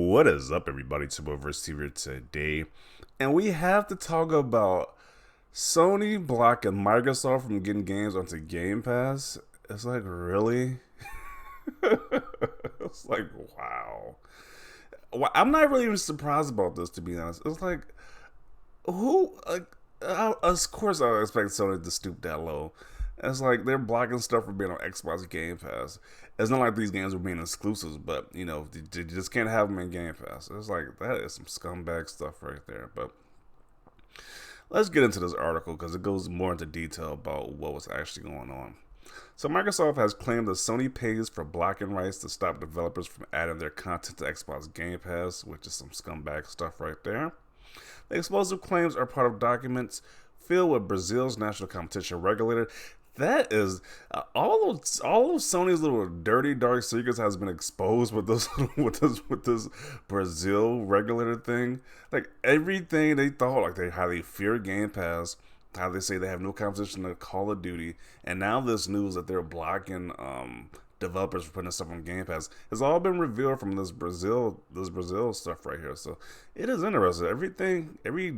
What is up, everybody? It's your boy Receiver today, and we have to talk about Sony blocking Microsoft from getting games onto Game Pass. It's like, really? It's like, wow. Well, I'm not really even surprised about this, to be honest. It's like, who? Of course, I expect Sony to stoop that low. It's like they're blocking stuff from being on Xbox Game Pass. It's not like these games are being exclusives, but you just can't have them in Game Pass. It's like that is some scumbag stuff right there. But let's get into this article because it goes more into detail about what was actually going on. So Microsoft has claimed that Sony pays for blocking rights to stop developers from adding their content to Xbox Game Pass, which is some scumbag stuff right there. The explosive claims are part of documents filled with Brazil's national competition regulator. That is all of Sony's little dirty dark secrets has been exposed with this with this Brazil regulator thing. Like everything they thought, like how they fear Game Pass, how they say they have no competition to Call of Duty, and now this news that they're blocking developers from putting stuff on Game Pass has all been revealed from this Brazil stuff right here. So it is interesting. Every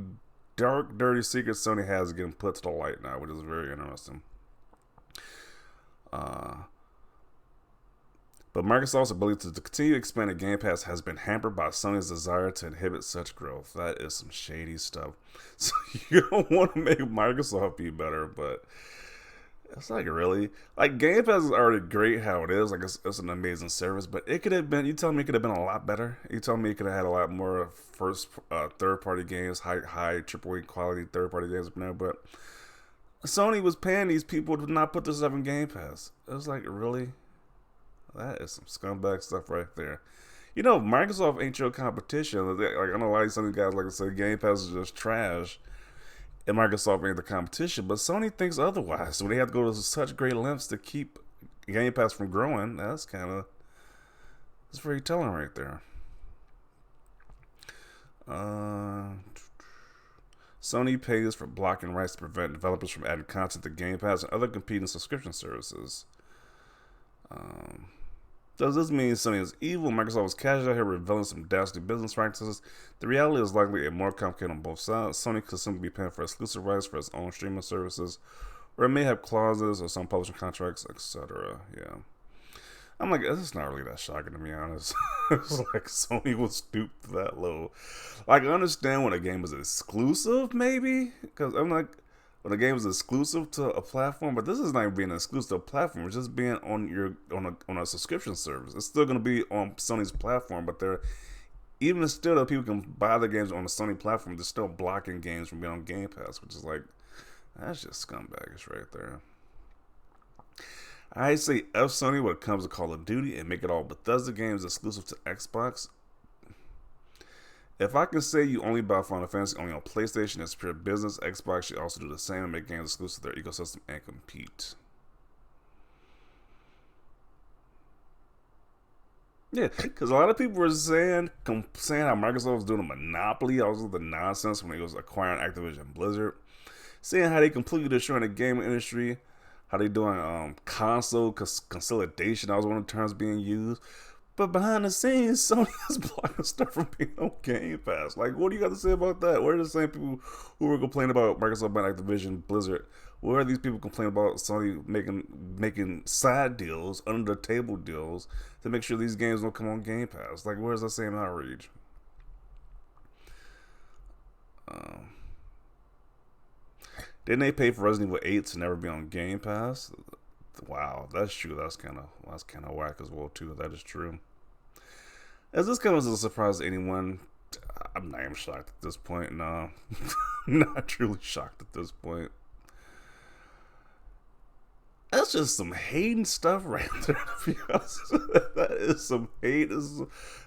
dark, dirty secret Sony has is getting put to the light now, which is very interesting. But Microsoft's ability to continue expanding Game Pass has been hampered by Sony's desire to inhibit such growth. That is some shady stuff. So you don't want to make Microsoft be better, but it's like, really? Like, Game Pass is already great how it is. Like, it's an amazing service, but it could have been, you tell me it could have been a lot better? You tell me it could have had a lot more third-party games, high AAA quality third-party games up there, but Sony was paying these people to not put this stuff in Game Pass. It was like, really? That is some scumbag stuff right there. You know, Microsoft ain't your competition. Like, I know a lot of some of these guys like to say Game Pass is just trash, and Microsoft ain't the competition, but Sony thinks otherwise. So they have to go to such great lengths to keep Game Pass from growing. That's very telling right there. Sony pays for blocking rights to prevent developers from adding content to Game Pass and other competing subscription services. Does this mean Sony is evil? Microsoft is casual out here revealing some dastardly business practices. The reality is likely a more complicated on both sides. Sony could simply be paying for exclusive rights for its own streaming services, or it may have clauses or some publishing contracts, etc. Yeah. I'm like, it's not really that shocking, to be honest. It's like Sony will stoop that low. Like, I understand when a game is exclusive, maybe, because I'm like, when a game is exclusive to a platform, but this is not being exclusive to a platform. It's just being on a subscription service. It's still going to be on Sony's platform, but even still, that people can buy the games on the Sony platform. They're still blocking games from being on Game Pass, which is like, that's just scumbagish right there. I say F Sony when it comes to Call of Duty and make it all Bethesda games exclusive to Xbox. If I can say you only buy Final Fantasy only on PlayStation, it's pure business. Xbox should also do the same and make games exclusive to their ecosystem and compete. Yeah, because a lot of people were saying how Microsoft was doing a monopoly. Also, the nonsense when it was acquiring Activision Blizzard, saying how they completely destroying the gaming industry, how they doing console consolidation. That was one of the terms being used. But behind the scenes, Sony is blocking stuff from being on Game Pass. Like, what do you got to say about that? Where are the same people who were complaining about Microsoft buying Activision Blizzard? Where are these people complaining about Sony making side deals, under the table deals, to make sure these games don't come on Game Pass? Like, where's that same outrage? Didn't they pay for Resident Evil 8 to never be on Game Pass? Wow, that's true. That's kind of whack as well too. That is true. As this comes as a surprise to anyone, I'm not even shocked at this point. No, not truly shocked at this point. That's just some hating stuff right there, to be honest. That is some hate.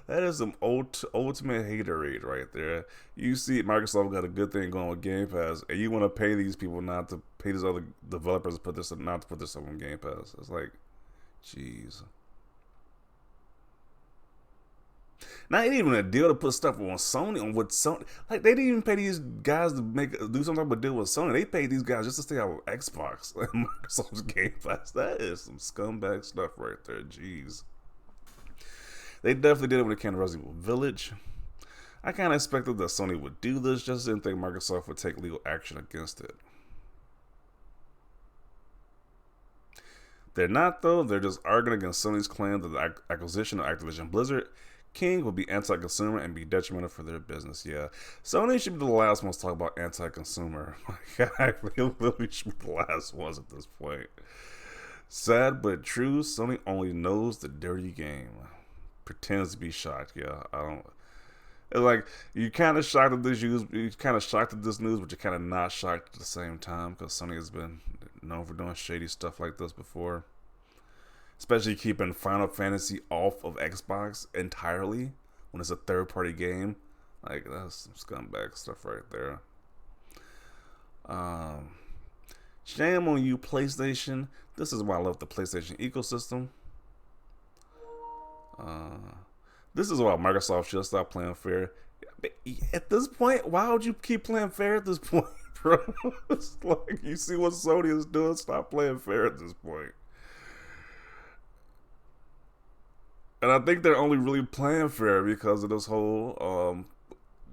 That is some ultimate haterade right there. You see Microsoft got a good thing going with Game Pass, and you want to pay these people not to pay these other developers not to put this stuff on Game Pass. It's like, jeez. Not even a deal to put stuff on Sony with Sony. Like, they didn't even pay these guys to do some type of deal with Sony. They paid these guys just to stay out with Xbox and Microsoft's Game Pass. That is some scumbag stuff right there. Jeez. They definitely did it when it came to Resident Evil Village. I kind of expected that Sony would do this, just didn't think Microsoft would take legal action against it. They're not, though. They're just arguing against Sony's claim that the acquisition of Activision Blizzard King would be anti-consumer and be detrimental for their business. Yeah, Sony should be the last ones to talk about anti-consumer. They literally should be the last ones at this point. Sad but true, Sony only knows the dirty game. Pretends to be shocked. Yeah, I don't. It's like you kind of shocked at this news. You kind of shocked at this news, but you're kind of not shocked at the same time because Sony has been known for doing shady stuff like this before. Especially keeping Final Fantasy off of Xbox entirely when it's a third-party game. Like, that's some scumbag stuff right there. Shame on you, PlayStation. This is why I love the PlayStation ecosystem. This is why Microsoft should stop playing fair. At this point, why would you keep playing fair at this point, bro? It's like, you see what Sony is doing? Stop playing fair at this point. And I think they're only really playing fair because of this whole,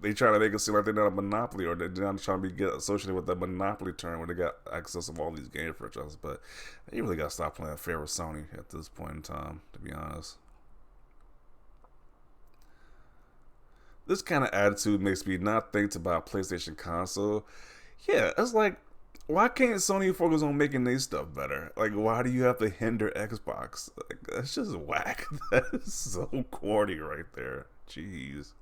they try to make it seem like they're not a monopoly, or they're not trying to get associated with that monopoly term when they got access of all these game franchises. But they really got to stop playing fair with Sony at this point in time, to be honest. This kind of attitude makes me not think to buy a PlayStation console. Yeah, it's like, why can't Sony focus on making their stuff better? Like, why do you have to hinder Xbox? Like, that's just whack. That is so corny right there. Jeez.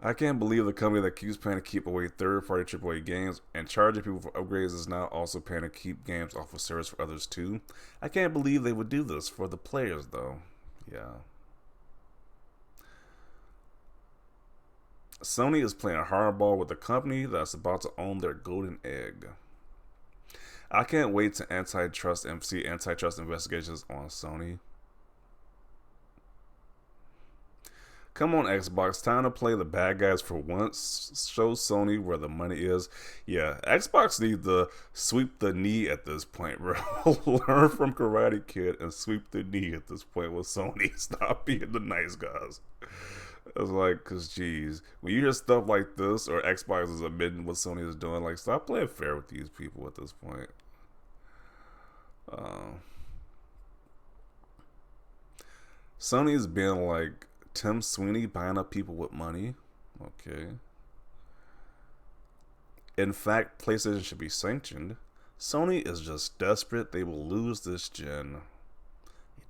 I can't believe the company that keeps paying to keep away third-party AAA games and charging people for upgrades is now also paying to keep games off of service for others too. I can't believe they would do this for the players, though. Yeah. Sony is playing hardball with a company that's about to own their golden egg. I can't wait to see antitrust investigations on Sony. Come on, Xbox, time to play the bad guys for once. Show Sony where the money is. Yeah, Xbox needs to sweep the knee at this point, bro. Learn from Karate Kid and sweep the knee at this point with Sony. Stop being the nice guys. It's like, cause geez, when you hear stuff like this, or Xbox is admitting what Sony is doing, like, stop playing fair with these people at this point. Sony's been like Tim Sweeney buying up people with money. Okay. In fact, PlayStation should be sanctioned. Sony is just desperate. They will lose this gen.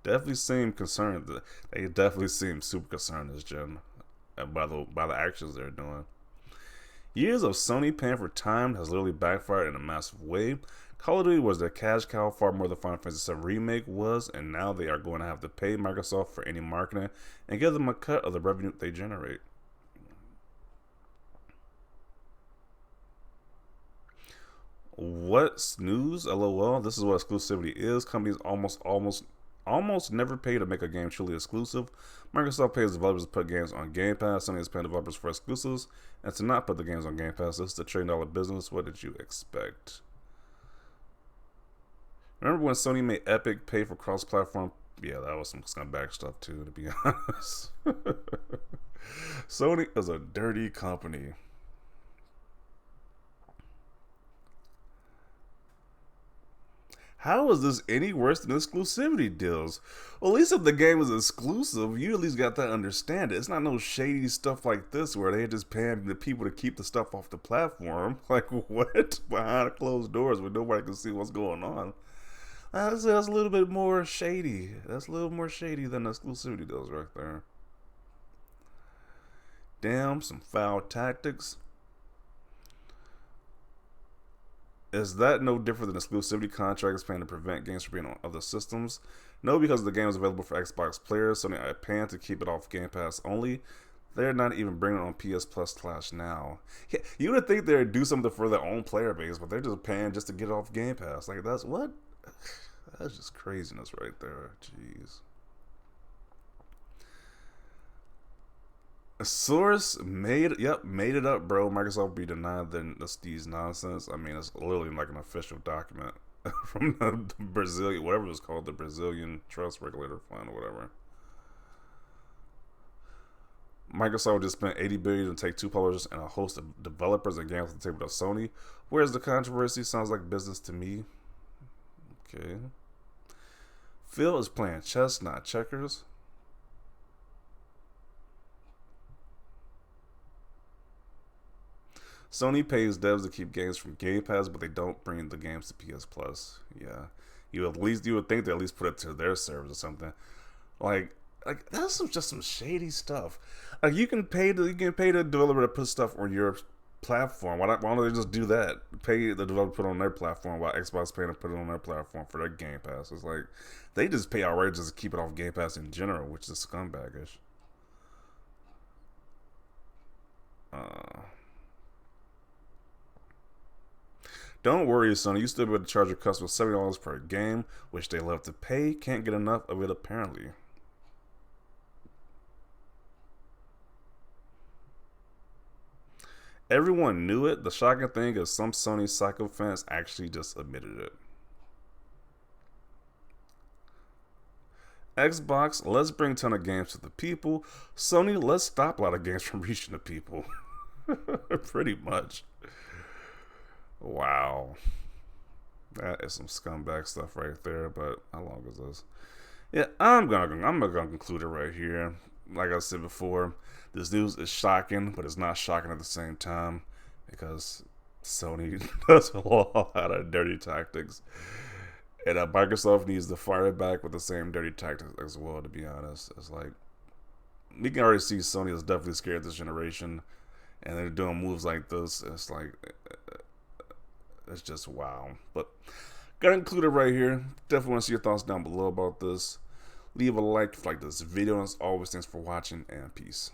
Definitely seem concerned. They definitely seem super concerned this gen by the actions they're doing. Years of Sony paying for time has literally backfired in a massive way. Call of Duty was their cash cow far more than Final Fantasy VII Remake was, and now they are going to have to pay Microsoft for any marketing and give them a cut of the revenue they generate. What's news? LOL. This is what exclusivity is. Companies almost never pay to make a game truly exclusive. Microsoft pays developers to put games on Game Pass. Sony is paying developers for exclusives and to not put the games on Game Pass. This is a $1 trillion business. What did you expect? Remember when Sony made Epic pay for cross-platform? Yeah, that was some scumbag stuff too, to be honest. Sony is a dirty company. How is this any worse than exclusivity deals? Well, at least if the game is exclusive, you at least got to understand it. It's not no shady stuff like this where they're just paying the people to keep the stuff off the platform. Like, what? Behind closed doors where nobody can see what's going on. That's a little bit more shady. That's a little more shady than exclusivity deals right there. Damn, some foul tactics. Is that no different than exclusivity contracts paying to prevent games from being on other systems? No, because the game is available for Xbox players, so they're paying to keep it off Game Pass only. They're not even bringing it on PS Plus Clash now. Yeah, you would think they'd do something for their own player base, but they're just paying just to get it off Game Pass. Like, that's what? That's just craziness right there. Jeez. A source made it up, bro. Microsoft be denied these nonsense. I mean, it's literally like an official document from the Brazilian, whatever it was called, the Brazilian Trust Regulator Fund or whatever. Microsoft just spent 80 billion to take two publishers and a host of developers and games to the table of Sony. Where's the controversy? Sounds like business to me. Okay. Phil is playing chess, not checkers. Sony pays devs to keep games from Gamepass, but they don't bring the games to PS Plus. Yeah, you would think they at least put it to their servers or something. Like that's just some shady stuff. Like you can pay the developer to put stuff on your platform. Why don't they just do that? Pay the developer to put it on their platform while Xbox paying to put it on their platform for their Game Pass. It's like they just pay outrageous to keep it off Game Pass in general, which is scumbagish. Uh, Don't worry, Sony. You still be able to charge your customers $70 per game, which they love to pay. Can't get enough of it, apparently. Everyone knew it. The shocking thing is some Sony psycho fans actually just admitted it. Xbox, let's bring a ton of games to the people. Sony, let's stop a lot of games from reaching the people. Pretty much. Wow. That is some scumbag stuff right there, but how long is this? Yeah, I'm gonna conclude it right here. Like I said before, this news is shocking, but it's not shocking at the same time because Sony does a lot of dirty tactics, and Microsoft needs to fire it back with the same dirty tactics as well. To be honest, it's like we can already see Sony is definitely scared this generation, and they're doing moves like this. It's like it's just wow. But gotta include it right here. Definitely want to see your thoughts down below about this. Leave a like if you like this video. And as always, thanks for watching and peace.